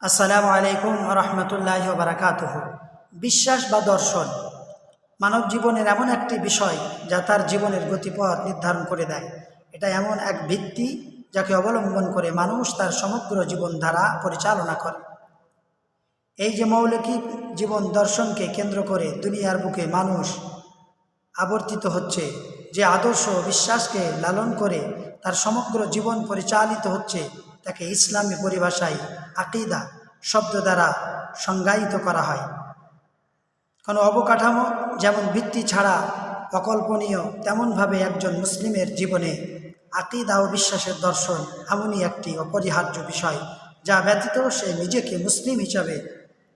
আসসালামু আলাইকুম রহমতুল্লাহ বারাকাতুহ। বিশ্বাস বা দর্শন মানব জীবনের এমন একটি বিষয় যা তার জীবনের গতিপথ নির্ধারণ করে দেয়। এটা এমন এক ভিত্তি যাকে অবলম্বন করে মানুষ তার সমগ্র জীবনধারা পরিচালনা করে। এই যে মৌলিক জীবন দর্শনকে কেন্দ্র করে দুনিয়ার বুকে মানুষ আবর্তিত হচ্ছে, যে আদর্শ বিশ্বাসকে লালন করে তার সমগ্র জীবন পরিচালিত হচ্ছে, তাকে ইসলামী পরিভাষায় আকিদা শব্দ দ্বারা সংজ্ঞায়িত করা হয়। কোনো অবকাঠামো যেমন ভিত্তি ছাড়া অকল্পনীয়, তেমনভাবে একজন মুসলিমের জীবনে আকিদা ও বিশ্বাসের দর্শন এমনই একটি অপরিহার্য বিষয়, যা ব্যতীত সে নিজেকে মুসলিম হিসাবে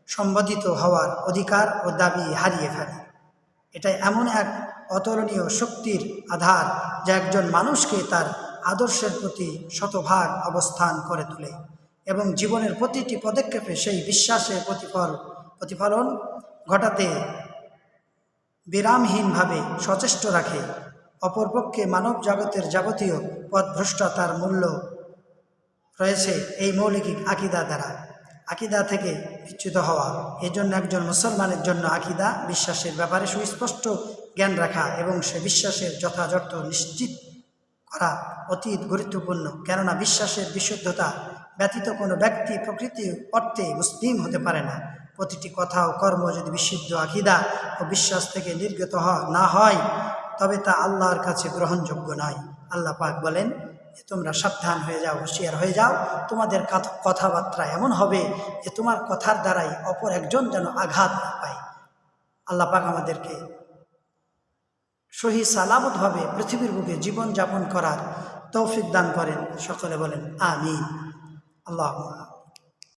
সম্বোধিত হওয়ার অধিকার ও দাবি হারিয়ে ফেলে। এটা এমন এক অতুলনীয় শক্তির আধার যা একজন মানুষকে তার আদর্শের প্রতি শতভাগ অবস্থান করে তোলে এবং জীবনের প্রতিটি পদক্ষেপে সেই বিশ্বাসের প্রতিফলন ঘটাতে বিরামহীনভাবে সচেষ্ট রাখে। অপরপক্ষে মানব জগতের যাবতীয় পথভ্রষ্টতার মূল্য রয়েছে এই মৌলিক আকিদা দ্বারা, আকিদা থেকে বিচ্যুত হওয়া। এজন্য একজন মুসলমানের জন্য আকিদা বিশ্বাসের ব্যাপারে সুস্পষ্ট জ্ঞান রাখা এবং সে বিশ্বাসের যথাযথ নিশ্চিত করা অতি গুরুত্বপূর্ণ। কেননা বিশ্বাসের বিশুদ্ধতা ব্যতীত কোনো ব্যক্তি প্রকৃতি অর্থে মুসলিম হতে পারে না। প্রতিটি কথা ও কর্ম যদি বিশুদ্ধ আকিদা ও বিশ্বাস থেকে নির্গত না হয়, তবে তা আল্লাহর কাছে গ্রহণযোগ্য নয়। আল্লাহ পাক বলেন যে তোমরা সাবধান হয়ে যাও, হুঁশিয়ার হয়ে যাও, তোমাদের কথাবার্তা এমন হবে যে তোমার কথার দ্বারাই অপর একজন যেন আঘাত না পায়। আল্লাহ পাক আমাদেরকে সহি সালামতভাবে পৃথিবীর বুকে জীবনযাপন করার তৌফিক দান করেন। সকলে বলেন আমিন। আল্লাহ